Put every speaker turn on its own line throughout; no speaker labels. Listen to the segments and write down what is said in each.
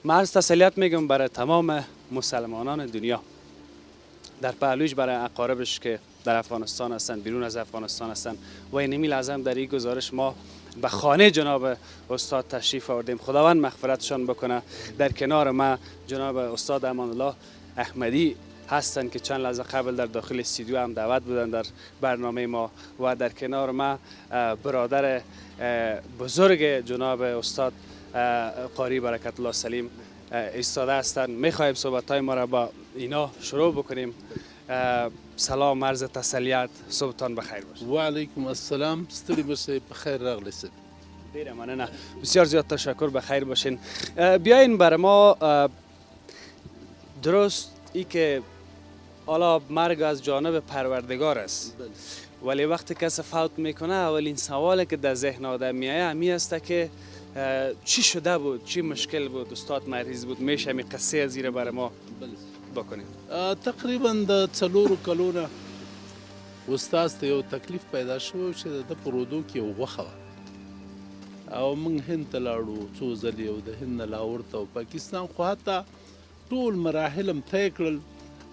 من از تسلیت میگم برای تمام مسلمانان دنیا، در پهلوش برای اقاربش که در افغانستان هستن، بیرون از افغانستان هستن. و اینمی لازم در این گزارش ما به خانه جناب استاد تشریف آوردیم. خداوند مغفرتشان بکنه. در کنار ما جناب استاد امان الله احمدی هستند که چند لحظه قبل در داخل استودیو هم دعوت بودن در برنامه ما، و در کنار ما برادر بزرگ جناب استاد قاری برکت الله سلیم ایستاده هستند. میخواهیم صحبت‌های ما را با اینا شروع بکنیم. سلام، عرض تسلیت، صبحتان بخیر باشه.
و علیکم السلام، ستړي باشئ، بخیر راغلی سید.
ډیره مننه، بسیار زیاد تشکر، بخیر باشین. بیاین برای ما درست ای که حالا مرگ از جانب پروردگار است، ولی وقتی کسی فوت میکنه اولین سوالی که در ذهن آدم میایه همی است که چی شده بود، چی مشکل بود، استاد مریض بود. میشه می قصه از زیر برای ما بکنیم؟
تقریبا د 4 کلو نه استاد ته یو تکلیف پیدا شو چې د په رودو کې یو غوښه وه او موږ هند ته لاړو څو ځلې او د هند نه لاهور ته او پاکستان خو حتی ټول مراحل هم طی کړل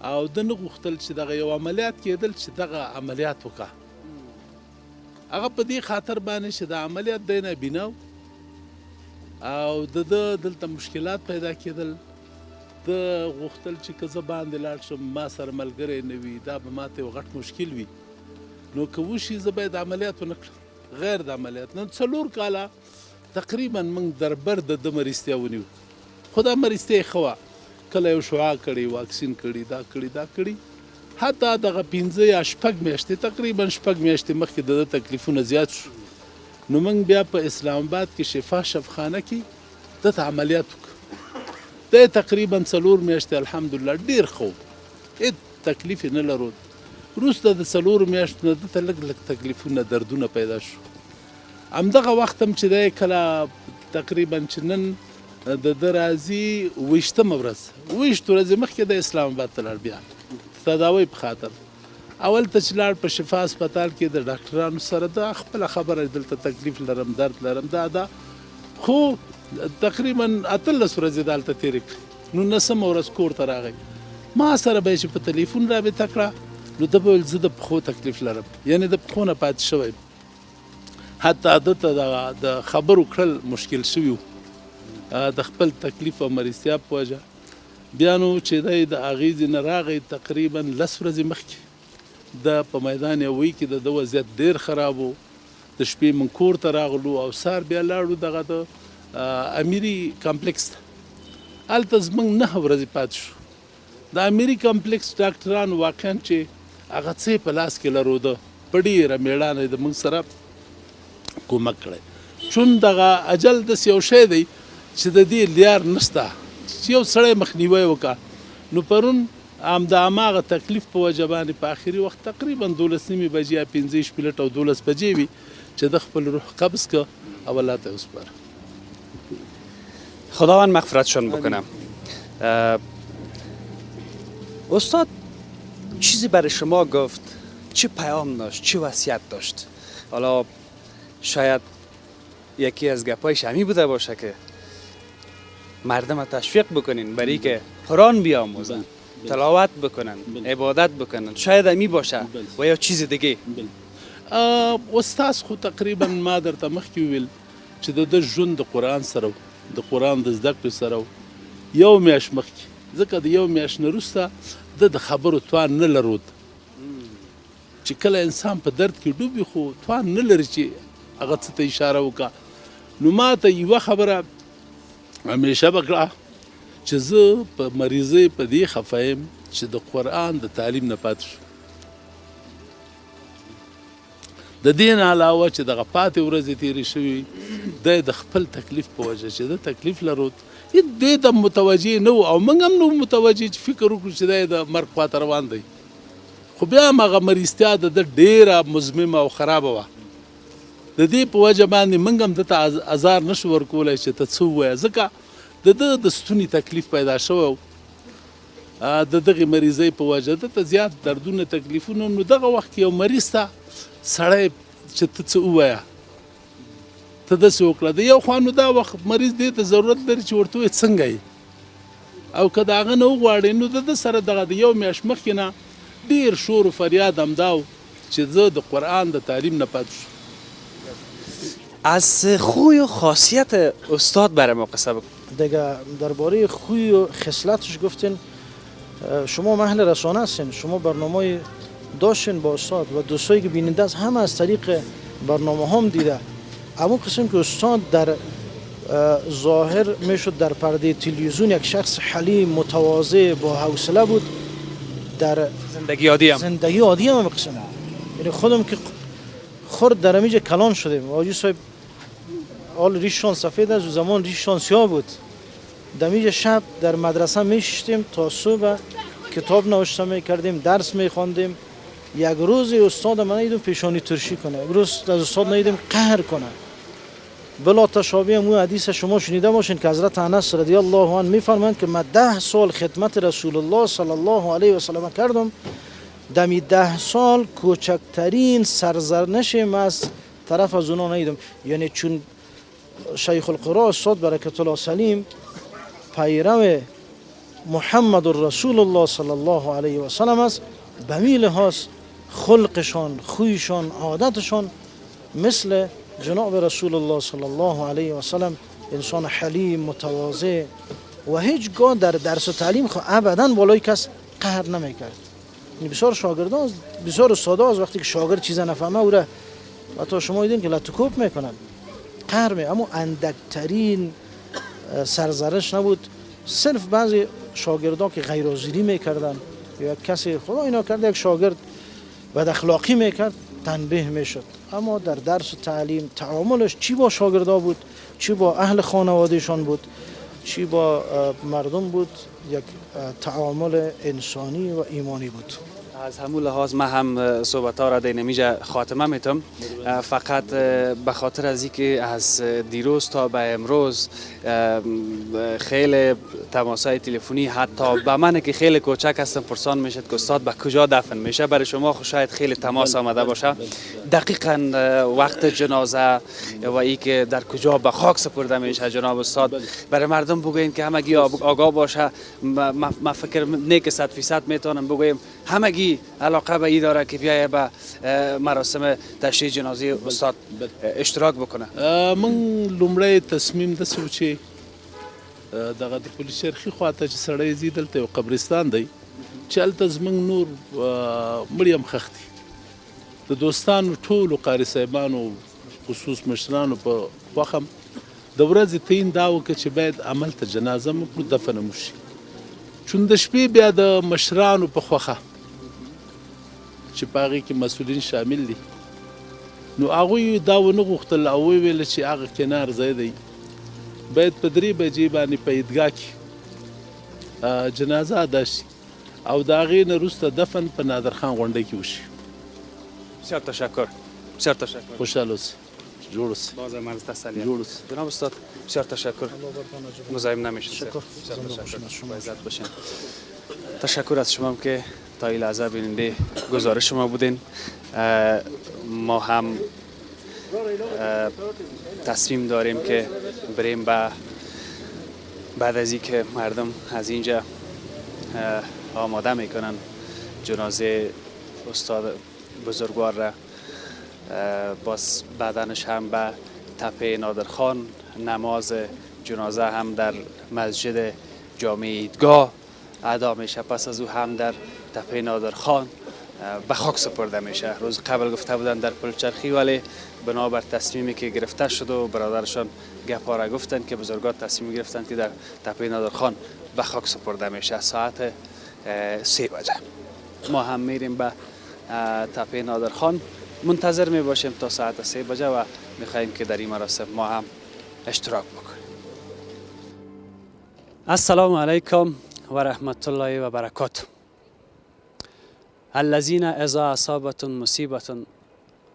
او ده نه غوښتل چې دغه یو عملیات کېدل چې دغه عملیات وکړه. هغه په دې خاطر باندې چې د عملیات دی نابینا او د ده دلته مشکلات پیدا کېدل. ده غوښتل چې که زه باندې لاړ شم ما سره ملګری نه وي، دا به ماته یو غټ مشکل وي، نو که وشي زه باید عملیات ونه کړم غیر د عملیات. نن 4 کاله تقریبا موږ در بر د ده مریضتیا ونیو، خو دا مریضتیا یې ښه وه. کله یو شعاع کړی، واکسین کړي، دا کړي دا کړي، حتی دغه 5 یا 6 میاشتې تقریبا 6 میاشتې مخکې د ده تکلیفونه زیات شو. نو موږ بیا په اسلام آباد کې شفا شفخانه کې ده ته عملیات وکړو. دی تقریبا 4 میاشتې الحمدلله ډېر ښه و، هېڅ تکلیف یې نه لرود. وروسته د 4 میاشتو نه ده ته لږ لږ تکلیفونه، دردونه پیدا شو. همدغه وخت هم چې دی کله تقریبا چې نن د ده راځي 20مه ورځ، 20 ورځې مخکې د اسلام آباد ته لاړ بیا تداوی په خاطر. اول ته چې لاړ په شفا هسپتال کې د ډاکټرانو سره د خپله خبره دلته تکلیف لرم، درد لرم، دا خو تقریبا 18 ورځې دلته تېرې کړې. نو 19مه ورځ کور ته راغی، ما سره به یې چې په تلیفون رابطه کړه نو ده به ویل زه د پښو تکلیف لرم، یعنې د پښو نه پاتې شوی. حتی ده ته د خبرو کړل مشکل شوي و د خپل تکلیف او مریضتیا په وجه. بیا نو چې دی د هغې ځینې راغی تقریبا 10 ورځې مخکې د په میدان یووي کې د ده وضعیت ډېر خراب و. د شپې موږ کور ته راغلو او سهار بیا لاړو دغه د امیري کمپلیکس ته، هلته زموږ 9 ورځې پاتې شو. د امیري کمپلیکس ډاکټرانو واقعا چې هغه څه په لاس کې لروده په ډېره مېړانه د موږ سره کومک کړی. چون دغه اجل داسې یو شی دی چې د دې لیار نشته چې یو سړی مخنیوی وکړه. نو پرون د هماغه تکلیف په وجه باندې په آخري وخت تقریبا 12 بجې یا 15 شپېلټ او 12 بجې وي چې د خپل روح قبض که او الله ته وسپاره.
خداوند مغفرتشان بکنم. استاد چیزی برای شما گفت، چه پیام داشت، چه وصیت داشت؟ حالا شاید یکی از گپایش همی بوده باشه که مردم تشویق بکنین برای که قرآن بیاموزن، تلاوت بکنن، عبادت بکنن، شاید همی باشه و یا چیز دیگه.
استاد خو تقریبا ما درته مخکې وویل چې د ده ژوند د قرآن سره و، د قرآن د زده کړې سره و. یو میاشت مخکې، ځکه د یو میاشت نه وروسته ده د خبرو توان نه لرود، چې کله انسان په درد کې ډوب وي خو توان نه لري چې هغه څه ته اشاره وکړه. نو ما ته یوه خبره همیشه به کړه چې زه په مریضۍ په دې خفه یم چې د قرآن د تعلیم نه پاتې شو. د دې نه علاوه چې دغه پاتې ورځې تېرې شوي دی د خپل تکلیف په وجه چې د تکلیف لرود دې ته متوجه نه و او موږ هم نه متوجه چې فکر وکړو چې دی د مرګ خواته روان دی. خو بیا هم هغه مریضتیا د ده ډېره مزممه او خرابه وه. د دې په وجه باندې موږ هم ده ته ازار نه شو ورکولی چې ته څه ووایه، ځکه د ده د ستوني تکلیف پیدا شوی و د دغې مریضۍ په وجه. ده ته زیات دردونه، تکلیفونه. نو دغه وخت کې یو مریض ته سړی چې ته څه ووایه، ته داسې وکړه. د یو خوا نو دا وخت مریض دې ته ضرورت لري چې ورته ووایي څنګه یې، او که د هغه نه وغواړې نو د ده سره دغه د یو میاشت مخکې نه ډېر شور و فریاد همدا و چې زه د قرآن د تعلیم نه پاتې شوم.
از خوی و خاصیت استاد برای ما قصه بکن.
دیگه درباره خوی و خصلتش گفتین شما محل رسانه هستین، شما برنامه داشتین با استاد و دوستایی که بیننده است همه از طریق برنامه هم دیده. اما قسم که استاد در ظاهر میشد در پرده تلویزیون یک شخص حلیم متواضع با حوصله بود، در
زندگی عادی
هم قسم یعنی خودم که خورد در امیج کلان شدیم. آجی صاحب حال ریششان سفید است و زمان ریششان سیاه بود. دمیج شب در مدرسه میشتیم تا صبح کتاب نوشته میکردیم، درس میخواندیم. یک روز استاد من ندیدم پیشانی ترشی کنه، یک روز از استاد ندیدم قهر کنه. بلا تشابه اون حدیث شما شنیده باشین که حضرت انس رضی الله عنه میفرمایند که من 10 سال خدمت رسول الله صلی الله علیه و سلم کردم، دمی 10 سال کوچکترین سرزنش از طرف از اونا ندیدم. یعنی چون شیخ القرآن استاد برکت الله سلیم پیرو محمد رسول الله صلی الله علیه و سلم است، به می لحاظ خلقشان، خویشان، عادتشان مثل جناب رسول الله صلی الله علیه و سلم انسان حلیم متواضع و هیچگاه در درس و تعلیم ابدا بالای کس قهر نمیکرد. بسیار شاگردان، بسیار استادا از وقتی که شاگرد چیزا نفهمه او را و تا شما دیدین که لطوکوب میکنن، قهر می، اما اندکترین سرزنش نبود. صرف بعضی شاگردان که غیر حاضری میکردن یا کسی خدا اینا کرده یک شاگرد بد اخلاقی میکرد تنبیه میشد، اما در درس و تعلیم تعاملش چی با شاگردا بود، چی با اهل خانوادهشان بود، چی با مردم بود، یک تعامل انسانی و ایمانی بود.
از همون لحاظ من هم صحبت ها را در نمیجا خاتمه میتم، فقط به خاطر از اینکه از دیروز تا به امروز خیلی تماسای تلفنی حتی به من که خیلی کوچک هستم پرسان میشد که استاد به کجا دفن میشه. برای شما شاید خیلی تماس آمده باشه دقیقاً وقت جنازه و ای که در کجا به خاک سپرده میشه جناب استاد، برای مردم بگوین که همگی آگاه باشه. ما فکر نیک 100% میتونم بگویم همگی علاقه به این داره که بیایه به مراسم تشییع جنازه استاد اشتراک بکنه.
من لومړی تصمیم داسې و چې دغه د پولیس چرخي خواته چې سړی ځي دلته یو قبرستان دی چې هلته زموږ نور مړي هم ښخ دي. د دوستانو ټولو قاري صاحبانو خصوص مشرانو په خوښه د ورځې تعین دا وکړه چې باید هملته جنازه هم وکړو، دفن هم وشي. چون د شپې بیا د مشرانو په خوښه چې په هغې کې مسؤلین شامل دي نو هغوی دا ونه غوښتل او وویل چې هغه کنار ځای دی باید په 3 بجې باندې په عیدګاه کې جنازه ادا شي او د هغې نه وروسته دفن په نادرخان غونډۍ کې وشي.
بسیار تشکر، بسیار تشکر.
خوشحال اوسئ، جوړ اوسئ.
بازم عرض تسلیت.
جوړ اوسئ.
جناب استاد بسیار تشکر، مزاحم نمیشین. بسیار تشکر، شما عزت باشین. تشکر از شما که تا این لحظه بیننده گزارش شما بودین. ما هم تصمیم داریم که بریم بعد از این که مردم از اینجا آماده میکنن جنازه استاد بزرگوار را، باز بعدنش هم به تپه نادرخان نماز جنازه هم در مسجد جامع عیدگاه ادا میشه. پس از او هم در تپه نادرخان به خاک سپرده میشه. روز قبل گفته بودن در پلچرخی، ولی بنابر تصمیمی که گرفته شد و برادرشان گپ را گفتن که بزرگان تصمیم گرفتن که در تپه نادرخان به خاک سپرده میشه. ساعت 3 بجه ما هم میریم به تپه نادرخان، منتظر می باشیم تا ساعت 3 بجه و میخواهیم که در این مراسم ما هم اشتراک بکنیم. السلام علیکم و رحمت الله و برکاته. الذين اذا اصابتهم مصیبه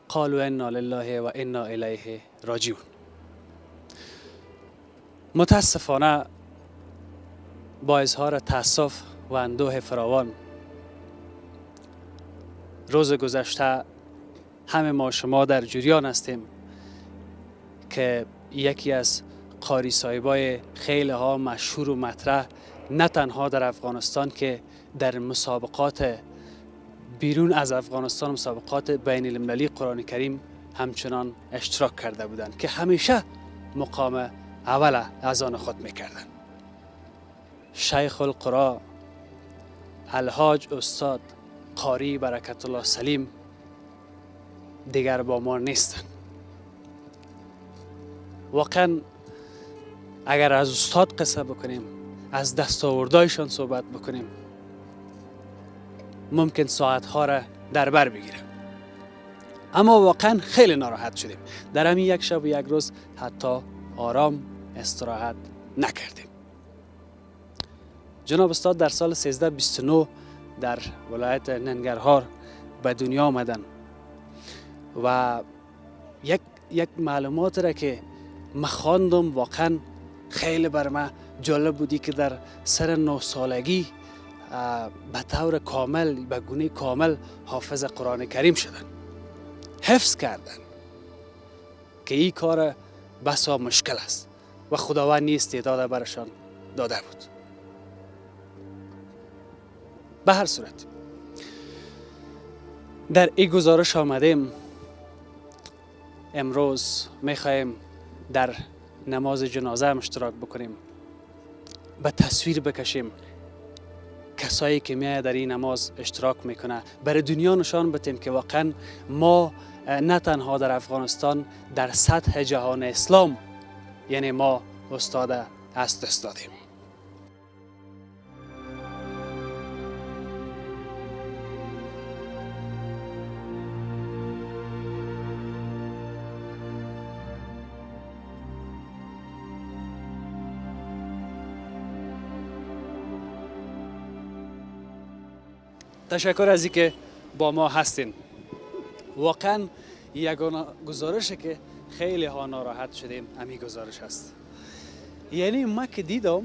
قالوا انا لله و انا الیه راجعون. متاسفانه با اظهار تاسف و اندوه فراوان روز گذشته همه ما شما در جریان هستیم که یکی از قاری صاحبای خیلی ها مشهور و مطرح نه تنها در افغانستان که در مسابقات بیرون از افغانستان، مسابقات بین المللی قرآن کریم همچنان اشتراک کرده بودند که همیشه مقام اول از آن خود میکردند. شیخ القرآن الحاج استاد قاری برکت الله سلیم دیگر با ما نیستند. واقعا اگر از استاد قصه بکنیم، از دستاوردهایشان صحبت بکنیم، ممکن ساعتها را در بر بگیریم. اما واقعا خیلی ناراحت شدیم. در همین یک شب و یک روز حتی آرام استراحت نکردیم. جناب استاد در سال 1329 در ولایت ننگرهار به دنیا آمدن و یک معلومات را که من خواندم واقعا خیلی بر من جالب بودی که در سر 9 سالگی به طور کامل، به گونه کامل حافظ قرآن کریم شدن، حفظ کردن که این کار بسا مشکل است و خداوند نیز استعداد برشان داده بود. به هر صورت در این گزارش آمدیم. امروز میخواهیم در نماز جنازه هم اشتراک بکنیم، به تصویر بکشیم کسایی که میای در این نماز اشتراک میکنه، برای دنیا نشان بدیم که واقعا ما نه تنها در افغانستان، در سطح جهان اسلام یعنی ما استاد از دست دادیم. تشکر از اینکه با ما هستین. واقعا یگانه گزارشه که خیلی ها ناراحت شدیم همین گزارش هست. یعنی ما که دیدم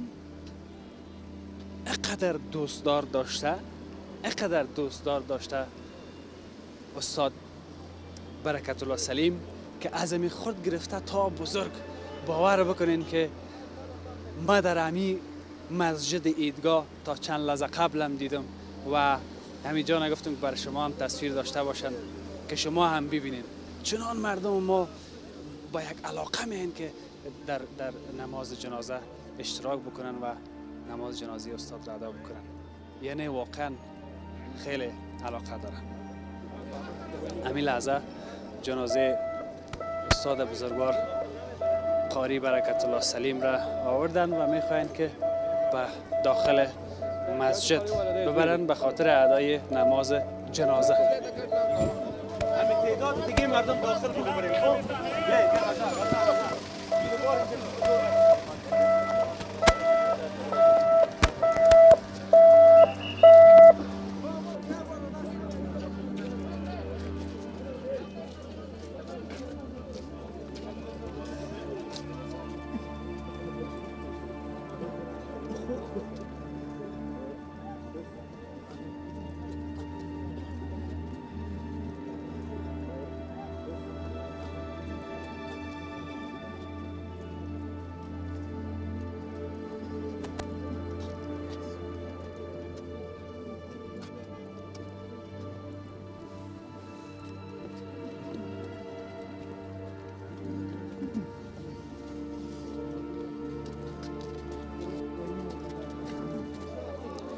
اقدر دوستدار داشته استاد برکت الله سلیم که از همین خرد گرفته تا بزرگ. باور بکنین که ما در همین مسجد عیدگاه تا چند لحظه قبلم دیدم و همین جا نگفتم که برای شما هم تصویر داشته باشن که شما هم ببینید. چنان مردم ما با یک علاقه میان که در نماز جنازه اشتراک بکنن و نماز جنازه استاد را ادا بکنن. یعنی واقعا خیلی علاقه دارن. همین لحظه جنازه استاد بزرگوار قاری برکت الله سلیم را آوردن و میخواین که به داخل مسجد ببرن به خاطر ادای نماز جنازه. همین تعداد دیگه مردم داخل رو ببریم.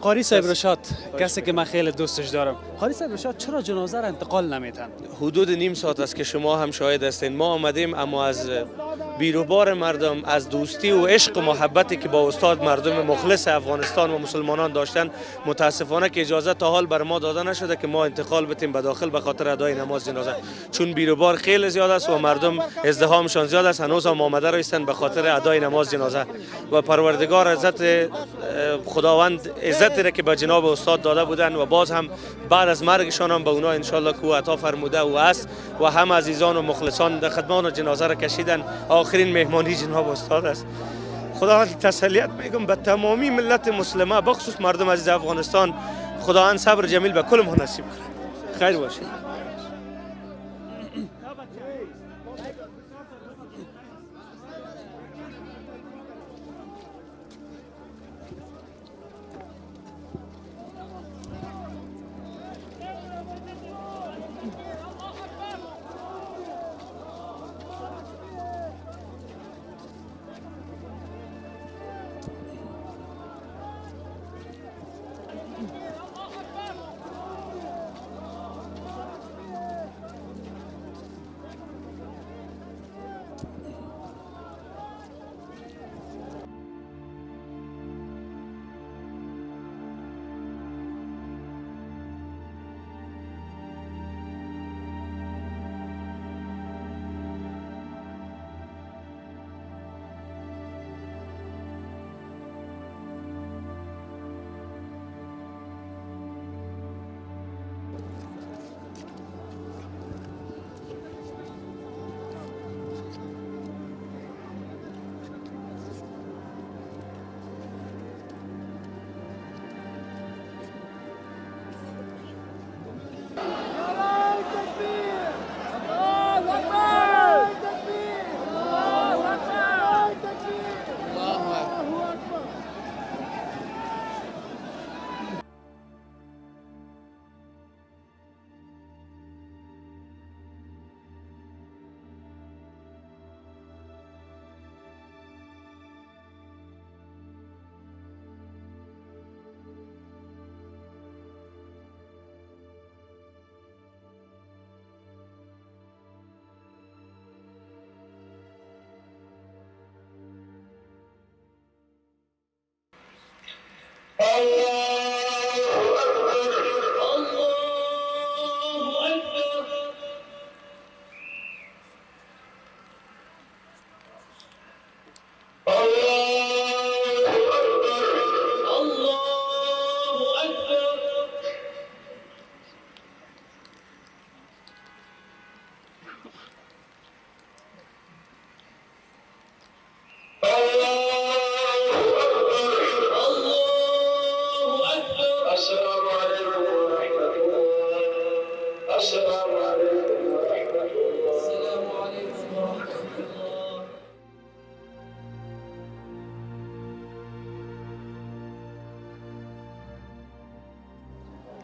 قاری صاحب رشاد، کسی که من خیلی دوستش دارم. قاری صاحب رشاد چرا جنازه را انتقال نمیتن؟
حدود نیم ساعت است که شما هم شاهد هستین. ما آمدیم اما از بیروبار مردم، از دوستی و عشق و محبتی که با استاد مردم مخلص افغانستان و مسلمانان داشتن، متاسفانه که اجازه تا حال بر ما داده نشده که ما انتقال بتیم به داخل به خاطر ادای نماز جنازه. چون بیروبار خیلی زیاد است و مردم ازدحامشان زیاد است، هنوز هم آمده رایستن به خاطر ادای نماز جنازه. و پروردگار عزت خداوند عزتی را که به جناب استاد داده بودن و باز هم بعد از مرگشان هم به اونا ان شاءالله که عطا فرموده و است و هم عزیزان و مخلصان در خدمت جنازه را کشیدن. آخرین مهمانی جناب استاد است. خداوند تسلیت میگم به تمامی ملت مسلمه، بخصوص مردم عزیز افغانستان. خداوند صبر جمیل به کل ما نصیب کنه. خیر باشید.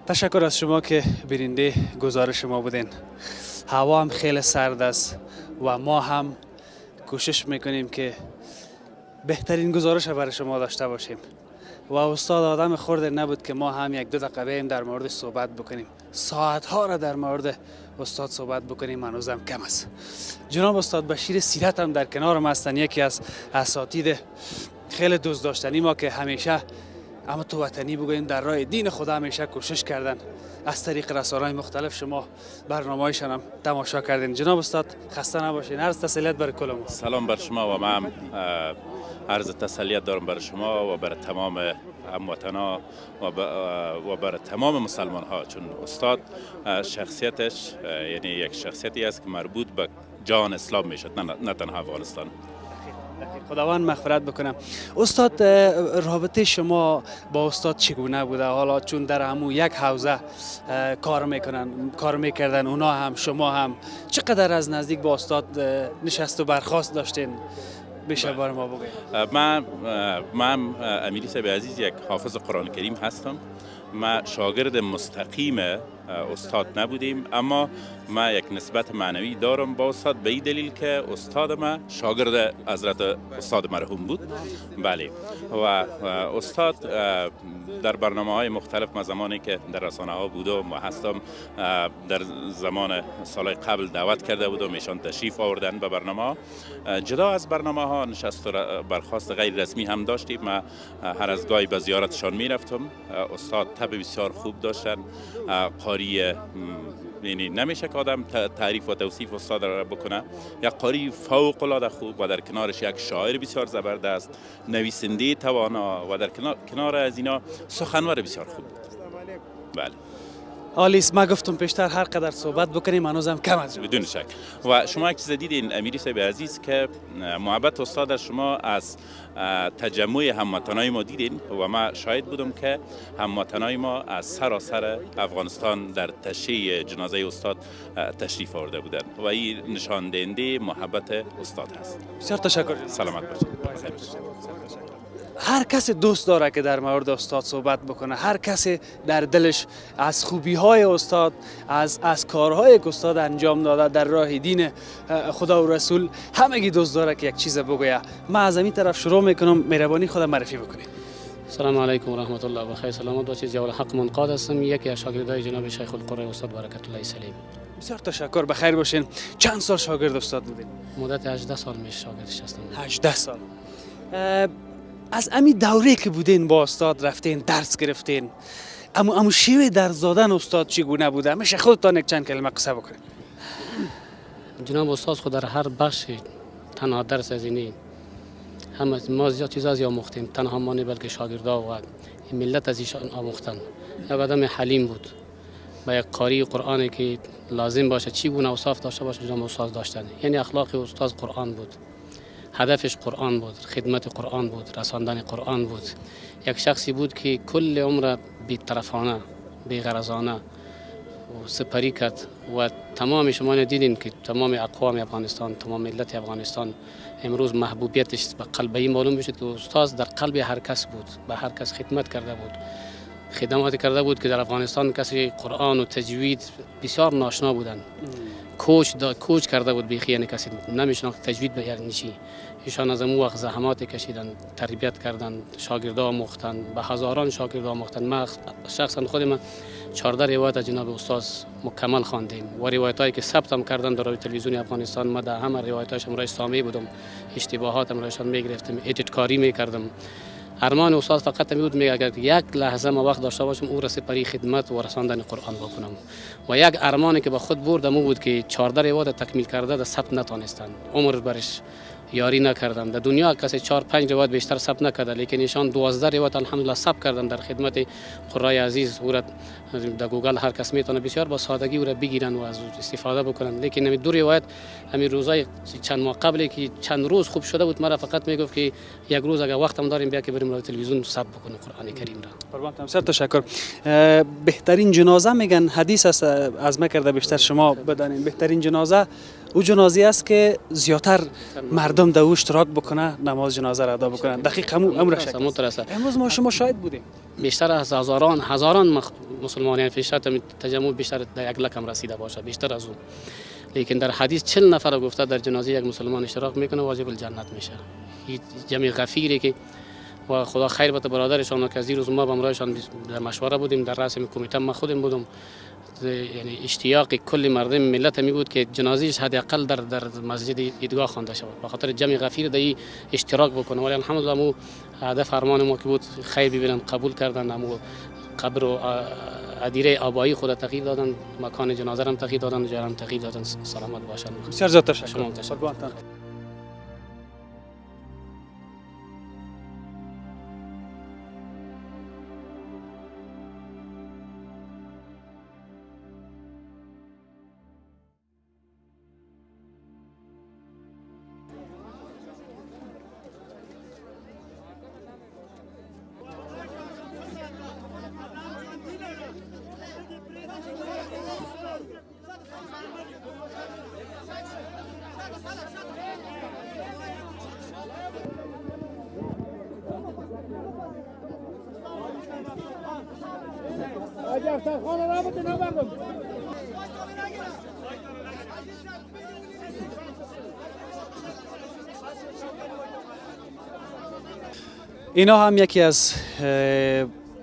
تشکر از شما که بیننده گزارش ما بودین. هوا هم خیلی سرد است و ما هم کوشش میکنیم که بهترین گزارش برای شما داشته باشیم و استاد آدم خورده نبود که ما هم یک دو دقیقه بیم در مورد صحبت بکنیم. ساعتها را در مورد استاد صحبت بکنیم هنوزم کم است. جناب استاد بشیر سیرت هم در کنار ما هستند، یکی از اساتید خیلی دوست داشتنی ما که همیشه اما تو وطنی بگوییم در راه دین خدا همیشه کوشش کردن. از طریق رسانه‌های مختلف شما برنامه‌هایشان هم تماشا کردین. جناب استاد خسته نباشین. عرض تسلیت برای کل ما.
سلام بر شما و من عرض تسلیت دارم برای شما و برای تمام هموطنا و برای تمام مسلمان ها، چون استاد شخصیتش یعنی یک شخصیتی است که مربوط به جان اسلام میشد، نه تنها افغانستان.
خداوند مغفرت بکنم. استاد رابطه شما با استاد چگونه بوده؟ حالا چون در همون یک حوزه کار میکردن اونا هم شما هم، چقدر از نزدیک با استاد نشست و برخاست داشتین؟ بشه بار ما بگید.
من امیری صاحب عزیز یک حافظ قرآن کریم هستم. ما شاگرد مستقیم استاد نبودیم، اما ما یک نسبت معنوی دارم با استاد به این دلیل که استاد ما شاگرد حضرت استاد مرحوم بود. بله، و استاد در برنامه‌های مختلف ما زمانی که در رسانه‌ها بودم و هستم، در زمان سالهای قبل دعوت کرده بودم، ایشان تشریف آوردن به برنامه. جدا از برنامه‌ها نشست و برخاست غیر رسمی هم داشتیم. ما هر از گاهی به زیارتشان می‌رفتم. استاد طب بسیار خوب داشتن، قاری، یعنی نمیشه که آدم تعریف و توصیف استاد را بکنه. یک قاری فوق العاده خوب و در کنارش یک شاعر بسیار زبردست، نویسنده توانا و در کنار از اینا سخنور بسیار خوب بود. بله.
آلیس، ما گفتم پیشتر هر قدر صحبت بکنیم هنوزم کم از
بدون شک. و شما یک چیز دیدین امیری صاحب عزیز که محبت استاد شما از تجمع هموطنای ما دیدین و ما شاهد بودم که هموطنای ما از سراسر افغانستان در تشییع جنازه استاد تشریف آورده بودند و این نشان دهنده محبت استاد هست.
بسیار تشکر.
سلامت باشید.
هر کس دوست داره که در مورد استاد صحبت بکنه، هر کسی در دلش از خوبی های استاد، از کارهای که استاد انجام داده در راه دین خدا و رسول، همگی دوست داره که یک چیز بگویه. من از این طرف شروع میکنم، مهربانی خود معرفی بکنید.
سلام علیکم و رحمت الله و خیر. سلامت باشید. ضیاء الحق منقاد هستم، یکی از شاگردای جناب شیخ القرآن استاد برکت الله سلیم.
بسیار تشکر. بخیر باشین. چند سال شاگرد استاد بودین؟
مدت 18 سال میشه شاگردش هستم.
18 سال. از امی دوره که بودین با استاد رفتین درس گرفتین، اما شیوه درس دادن استاد چگونه بوده؟ میشه خودتان یک چند کلمه قصه بکنید.
جناب استاد خود در هر بخش تنها درس از اینی ما زیاد چیزا از آموختیم، تنها ما نه بلکه شاگردا و ملت از ایشان آموختن. یک آدم حلیم بود، با یک قاری قرآنی که لازم باشه چگونه اوصاف داشته باشه جناب استاد داشتن. یعنی اخلاق استاد قرآن بود، هدفش قرآن بود، خدمت قرآن بود، رساندن قرآن بود. یک شخصی بود که کل عمر بی‌طرفانه، بی‌غرضانه سپری کرد و تمام شما دیدین که تمام اقوام افغانستان، تمام ملت افغانستان امروز محبوبیتش به قلبی معلوم میشد که استاد در قلب هر کس بود، به هر کس خدمت کرده بود، خدمات کرده بود که در افغانستان کسی قرآن و تجوید بسیار ناشنا بودند. کوچ کرده بود بیخی، یعنی کسی نمیشناخت تجوید به یعنی چی. ایشان از اون وقت زحمات کشیدن، تربیت کردن، شاگردا آموختن، به هزاران شاگردا آموختن. من شخصا خود من 14 روایت از جناب استاد مکمل خواندیم و روایتایی که ثبت هم کردن در رادیو تلویزیون افغانستان ما در همه روایتاش امرای سامی بودم، اشتباهاتم رایشان میگرفتم، ادیت کاری میکردم ارمان استاد فقط می بود میگه اگر یک لحظه ما وقت داشته باشم او را سپری خدمت و رساندن قرآن بکنم و یک ارمانی که به خود بردم او بود که 14 روایت تکمیل کرده در ثبت نتونستند، عمر برش یاری نکردم. در دنیا کسی 4-5 روایت بیشتر ثبت نکرده، لیکن ایشان 12 روایت الحمدلله ثبت کردن در خدمت قرای عزیز. او را در گوگل هر کس میتونه بسیار با سادگی او را بگیرن و از استفاده بکنن. لیکن همین 2 روایت همین روزای چند ماه قبل که چند روز خوب شده بود، مرا فقط میگفت که یک روز اگر وقتم داریم بیا که بریم روی تلویزیون ثبت بکنیم قرآن کریم را.
قربانتم، سر تشکر. بهترین جنازه میگن حدیث است، از ما کرده بیشتر شما بدانین. بهترین جنازه او جنازه است که زیاتر مردم در او اشتراک بکنه، نماز جنازه را ادا بکنه. دقیق امر شکل. امروز ما شما شاهد بودیم
بیشتر از هزاران مسلمانان فیشت تجمع بیشتر در یک لکم رسیده باشه، بیشتر از اون. لیکن در حدیث 40 نفر گفته در جنازه یک مسلمان اشتراک میکنه واجب الجنت میشه. این جمع غفیری که و خدا خیر بده برادرشان که از روز ما با امرایشان در مشوره بودیم، در رأس کمیته ما خودم بودم. یعنی اشتیاق کل مردم ملت می بود که جنازهش حداقل در مسجد عیدگاه خوانده شود، به خاطر جمع غفیر در اشتراک بکنه. ولی الحمدلله مو هدف فرمان ما که بود خیر ببینن، قبول کردن. مو قبر و ادیره آبایی خود تغییر دادن، مکان جنازه هم تغییر دادن، جای هم تغییر دادن. سلامت باشن.
بسیار زیاد تشکر.
شما تشکر.
اینا هم یکی از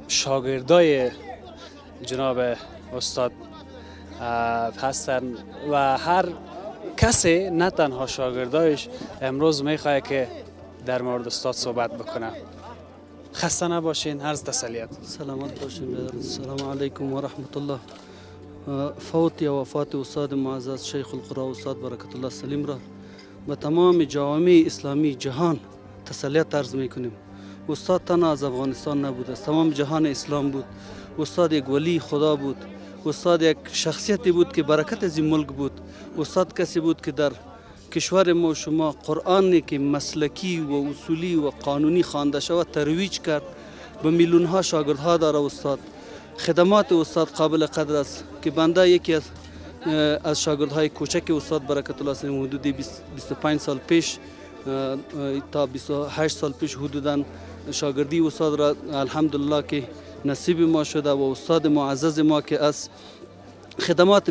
شاگردای جناب استاد هستن و هر کسی نه تنها شاگردایش امروز میخواه که در مورد استاد صحبت بکنه. خسته نباشین، عرض تسلیت.
سلامت باشین. السلام علیکم و رحمت الله. فوت یا وفات استاد معزز شیخ القرا استاد برکت الله سلیم را به تمام جوامع اسلامی جهان تسلیت عرض میکنیم. استاد تنها از افغانستان نبود، از تمام جهان اسلام بود. استاد یک ولی خدا بود. استاد یک شخصیتی بود که برکت از این ملک بود. استاد کسی بود که در کشور ما شما قرآنی که مسلکی و اصولی و قانونی خوانده شود ترویج کرد. به میلیون ها شاگردها داره استاد. خدمات استاد قابل قدر است که بنده یکی از شاگردهای کوچک استاد برکت الله سلیم حدود 25 سال پیش تا 28 سال پیش حدوداً شاگردی استاد را الحمدلله که نصیب ما شده و استاد معزز ما که از خدمات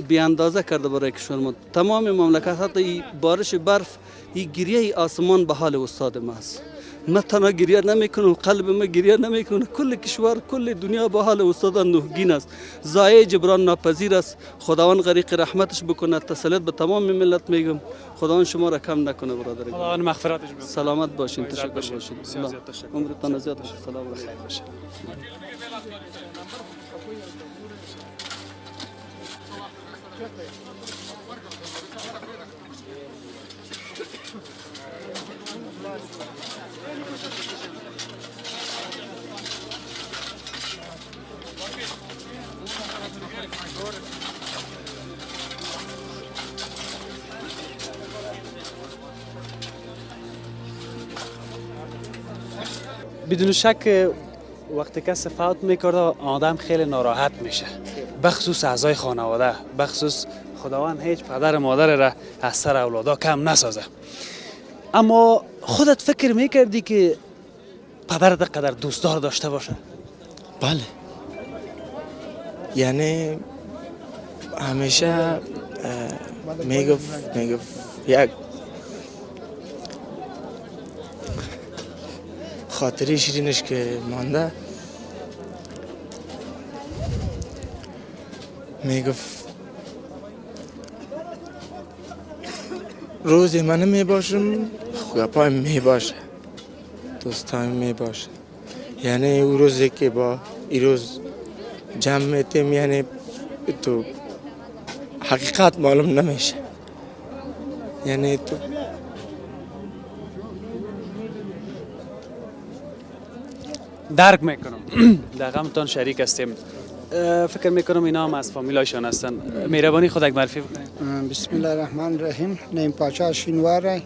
بی اندازه کرده برای کشور ما. تمام مملکت حتی بارش برف این گریه آسمان به حال استاد ما است. من تنها گریه نمیکنم، قلب ما گریه نمیکنه، کل کشور کل دنیا به حال استاد نوحگین است. ضایع جبران ناپذیر است. خداوند غریق رحمتش بکنه. تسلیت به تمام ملت میگم. خداوند شما را کم نکنه برادر.
خداوند مغفرتش بکنه.
سلامت باشین. تشکر باشین. عمرتان زیاد باشه. سلام علیکم.
بدون شک وقتی کسی فوت میکرده آدم خیلی ناراحت میشه، بخصوص اعضای خانواده، بخصوص خداوند هیچ پدر مادر را از سر اولادا کم نسازه. اما خودت فکر میکردی که پدرت قدر دوستدار داشته باشه؟
بله، یعنی همیشه میگفت یک خاطری شیرینش که مانده، میگفت روزی من میباشم گپایم میباشه. دوستان می باشه. یعنی اون روزی که با این روز جمع میتیم یعنی تو حقیقت معلوم نمیشه. یعنی تو
درک میکنم در غمتان شریک هستیم. فکر میکنم اینا هم از فامیلایشان هستن. مهربانی خود یک معرفی بکنید.
بسم الله الرحمن الرحیم. نیم پاچا شینواره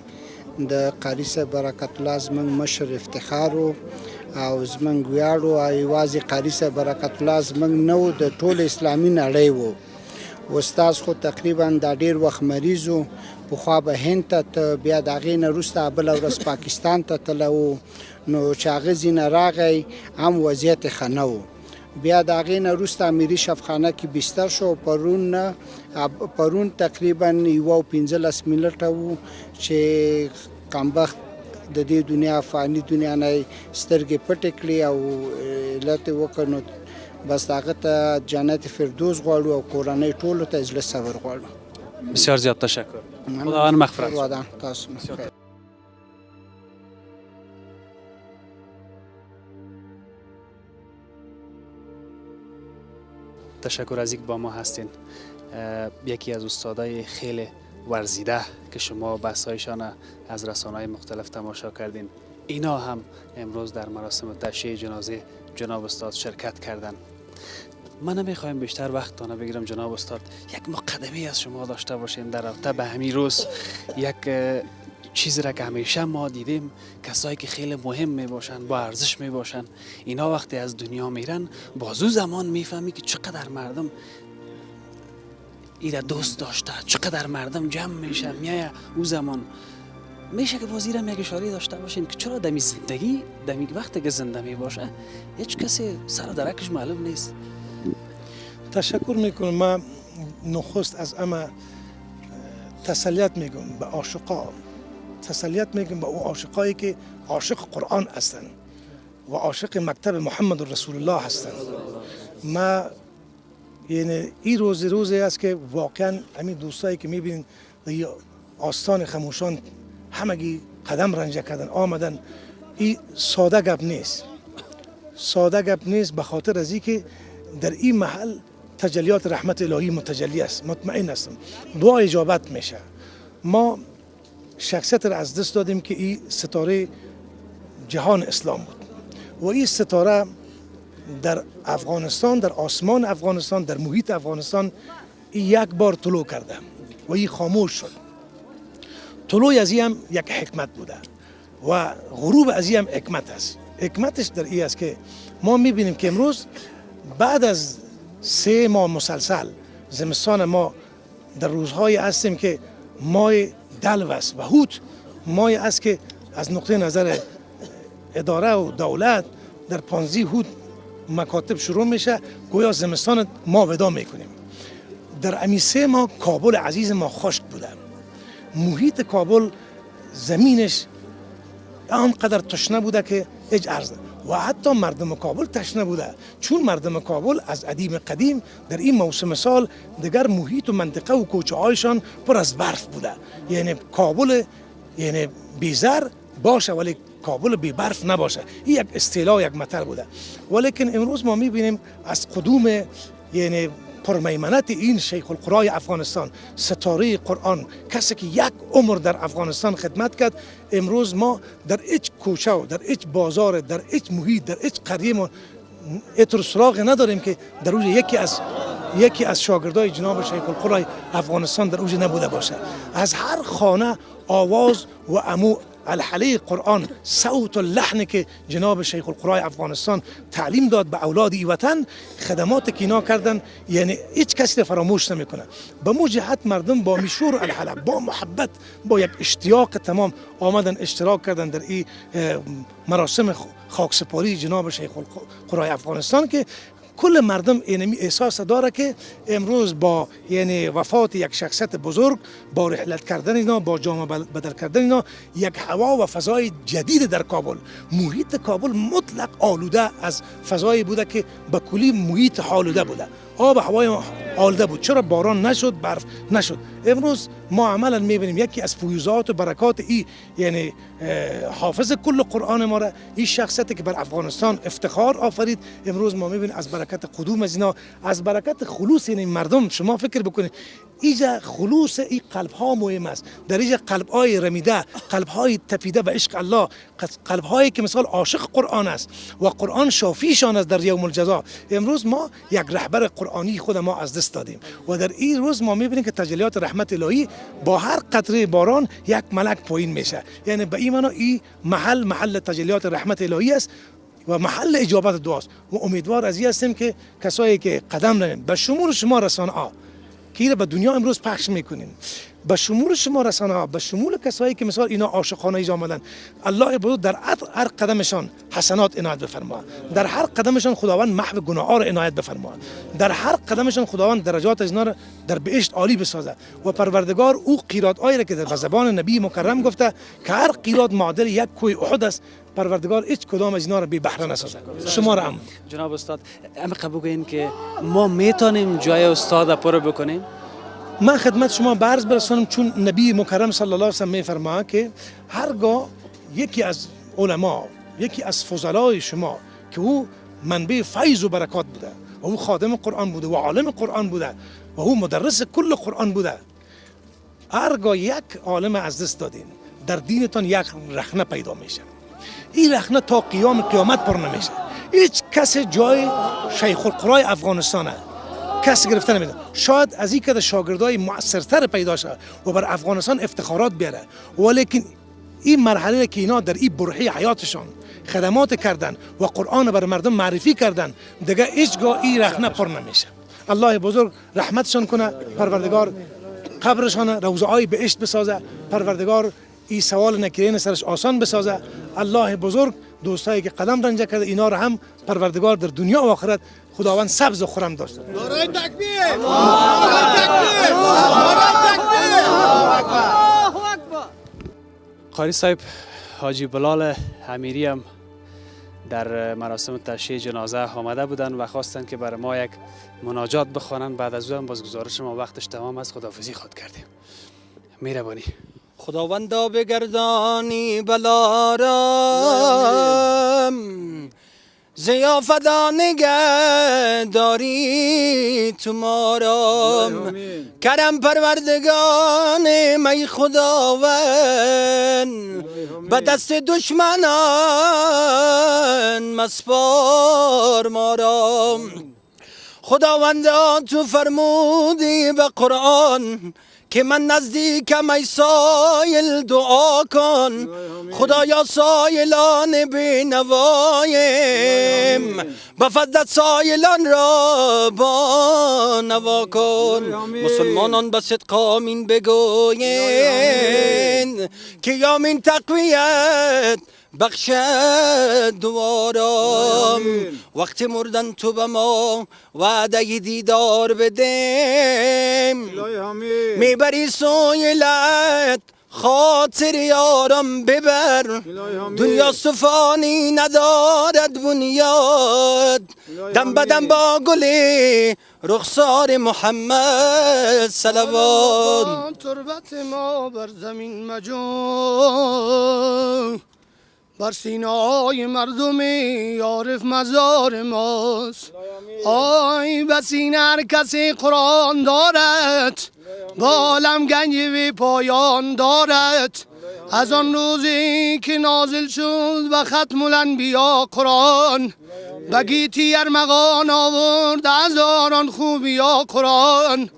د قاری صاحب برکت الله زموږ مشر افتخار او زموږ ویاړ او یوازې قاری صاحب برکت الله زموږ نه و د ټول اسلامي نړۍ و. استاد خو تقریبا دا ډیر وخت مریض و. پخوا به هند ته بیا د هغې نه وروسته بله ورځ پاکستان ته تللی و. نو چې هغه ځینه راغی هم وضعیت ښه نه و. بیا د هغې نه وروسته امیري شفخانه کې بستر شو. پرون تقریبا 1:15 منټه و چې کمبخت د دې دنیا فاني دنیا نه سترګې پټې کړې او علت یې وکړ. نو بس هغه ته جنت فردوس غواړو او کورنۍ ټولو ته زړه صبر غواړو.
بسیار زیاد تشکر. خداوند مغفرت.
خداوند تاسو
تشکر از اینکه با ما هستین. یکی از استادای خیلی ورزیده که شما بحث‌هایشان از رسانه‌های مختلف تماشا کردین، اینا هم امروز در مراسم تشییع جنازه جناب استاد شرکت کردن. من نمیخوایم بیشتر وقتتان بگیرم جناب استاد، یک مقدمه از شما داشته باشیم در رابطه به همین روز. یک چیزی را که همیشه ما دیدیم کسایی که خیلی مهم می باشن، با ارزش می باشن، اینا وقتی از دنیا میرن بازو زمان میفهمی که چقدر مردم ایره دوست داشته، چقدر مردم جمع میشه میایه. او زمان میشه که بازیرم یک اشاره داشته باشین که چرا دمی زندگی دمی وقتی که زنده می باشه هیچ کسی سر درکش معلوم نیست.
تشکر میکنم. من نخست از اما تسلیت میگم به عاشقا، تسلیت میگم به او عاشقایی که عاشق قرآن هستند و عاشق مکتب محمد رسول الله هستند. ما یعنی این روزی است که واقعا همین دوستایی که میبینین در آستان خموشان همگی قدم رنجه کردن آمدن، این ساده گپ نیست، ساده گپ نیست. به خاطر از اینکه در این محل تجلیات رحمت الهی متجلی است. مطمئن هستم دعا اجابت میشه. ما شخصیت را از دست دادیم که این ستاره جهان اسلام بود و این ستاره در افغانستان، در آسمان افغانستان، در محیط افغانستان این یک بار طلوع کرده و این خاموش شد. طلوع از این هم یک حکمت بوده و غروب از این هم حکمت است. حکمتش در این است که ما میبینیم که امروز بعد از 3 ماه مسلسل زمستان ما در روزهایی هستیم که ماه دلو است و هوت ماهی است که از نقطه نظر اداره و دولت در 15 هوت مکاتب شروع میشه، گویا زمستان ما ودا میکنیم. در امی 3 ماه کابل عزیز ما خشک بوده. محیط کابل زمینش آنقدر تشنه بوده که هیچ عرض و حتی مردم کابل تشنه بوده، چون مردم کابل از قدیم قدیم در این موسم سال دیگر محیط و منطقه و کوچه هایشان پر از برف بوده. یعنی کابل یعنی بیزر باشه ولی کابل بی برف نباشه. این یک اصطلاح، یک متل بوده. ولیکن امروز ما میبینیم از قدوم یعنی پرمیمنت این شیخ القرای افغانستان، ستاره قرآن، کسی که یک عمر در افغانستان خدمت کرد، امروز ما در هیچ کوچه و در هیچ بازار، در هیچ محیط، در هیچ قریه ما اطر سراغ نداریم که در اوج یکی از شاگردای جناب شیخ القرای افغانستان در اوج نبوده باشه. از هر خانه آواز و امو الحله قرآن، صوت و لحن که جناب شیخ القرای افغانستان تعلیم داد به اولاد ای وطن، خدمات که اینا کردن، یعنی هیچ کسی فراموش نمیکنه. به مو جهت مردم با میشور الحله، با محبت، با یک اشتیاق تمام آمدن اشتراک کردن در این مراسم خاکسپاری جناب شیخ القرای افغانستان که کل مردم اینمی احساس داره که امروز با یعنی وفات یک شخصیت بزرگ، با رحلت کردن اینا، با جامعه بدل کردن اینا، یک هوا و فضای جدید در کابل. محیط کابل مطلق آلوده از فضایی بوده که به کلی محیط آلوده بوده. آب و آلوده بود. چرا باران نشد، برف نشد؟ امروز ما عملا میبینیم یکی از فیوزات و برکات یعنی حافظ کل قرآن ما را، این شخصیتی که بر افغانستان افتخار آفرید، امروز ما میبینیم از برکت قدوم از اینا، از برکت خلوص این مردم. شما فکر بکنید اینجا خلوص این قلب ها مهم است. در اینجا قلب های رمیده، قلب های تپیده به عشق الله، قلب هایی که مثال عاشق قرآن است و قرآن شافیشان است در یوم الجزا. امروز ما یک رهبر قرآنی خود ما از دست دادیم و در این روز ما میبینیم که تجلیات رحمت الهی با هر قطره باران یک ملک پایین میشه. یعنی به این معنا این محل تجلیات رحمت الهی است و محل اجابت دعاست. و امیدوار از این هستیم که کسایی که قدم نمیم به شمول شما رسانه ها که به دنیا امروز پخش میکنیم، به شمول شما رسانه ها، به شمول کسایی که مثال اینا عاشقانه ایجا آمدن، الله بزرگ در هر قدمشان حسنات عنایت بفرما، در هر قدمشان خداوند محو گناه ها را عنایت بفرما، در هر قدمشان خداوند درجات از اینا را در بهشت عالی بسازه و پروردگار او قیرات‌هایی را که در زبان نبی مکرم گفته که هر قیرات معادل یک کوه احد است، پروردگار هیچ کدام از اینا را بی بهره نسازه. شما را هم
جناب استاد عمیق بگوین که ما میتونیم جای استاد پر بکنیم.
من خدمت شما برز برسانم، چون نبی مکرم صلی الله علیه و سلم میفرماید که هرگاه یکی از علما، یکی از فضلای شما که او منبع فیض و برکات بوده و او خادم قرآن بوده و عالم قرآن بوده و او مدرس کل قرآن بوده، هرگاه یک عالم از دست دادین در دینتان یک رخنه پیدا میشه. این رخنه تا قیامت پر نمیشه. هیچ کس جای شیخ القرای افغانستانه کس گرفته نمیده. شاید از این که شاگردای مؤثرتر پیدا شد و بر افغانستان افتخارات بیاره، ولیکن این مرحله که اینا در این برهه حیاتشان خدمات کردن و قرآن بر مردم معرفی کردن، دیگه هیچگاه این رخنه پر نمیشه. الله بزرگ رحمتشان کنه، پروردگار قبرشان روضه های بهشت بسازه، پروردگار این سوال نکرین سرش آسان بسازه. الله بزرگ دوستایی که قدم رنجه کرده اینا را هم پروردگار در دنیا و آخرت خداوند سبز و خرم داشته.
نعره تکبیر! نعره تکبیر! نعره تکبیر! الله اکبر!
قاری صاحب، حاجی بلال امیری هم در مراسم تشییع جنازه آمده بودن و خواستن که برای ما یک مناجات بخوانند. بعد از اون باز گزارش ما وقتش تمام است، خداحافظی خود کردیم. مهربانی.
خداوندا بگردانی بلارم، زیافتا نگه داری تو مارم، کرم پروردگان می خداوند، به دست دشمنان مسپار مارم. خداوندا تو فرمودی به قرآن که من نزدیکم ای سایل دعا کن، خدایا سایلان بینوایم، به فضلت سایلان را با نوا کن. مسلمانان به صدق آمین بگوین که یامین تقویت بخشد دوارم. وقتی مردن تو به ما وعده دیدار بدیم، میبری سویلت خاطر یارم ببر. دنیا صفانی ندارد بنیاد، دم بدم با گلی رخسار محمد صلوات.
تربت ما بر زمین مجو، بر سینه‌های مردم عارف مزار ماست. آی بسین هر کسی قرآن دارد، با عالم گنج بی پایان دارد. از آن روزی که نازل شد و ختم الانبیا قرآن، بگیتی ارمغان آورد هزاران خوبیا قرآن.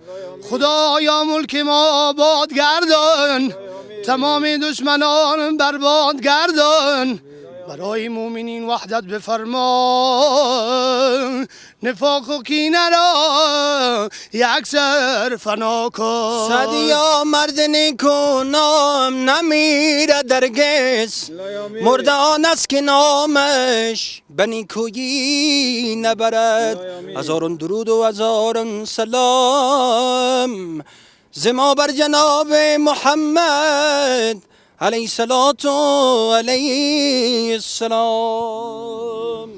خدایا ملک ما آباد گردان، تمام دشمنان برباد گردان. برای مومنین وحدت بفرما، نفاق و کینه را یک سر فنا کن.
سعدیا مرد نیکو نام نمیره درگز، مرده آن است که نامش به نیکویی نبرد. هزاران درود و هزاران سلام زما بر جناب محمد علیه الصلاة و علیه السلام.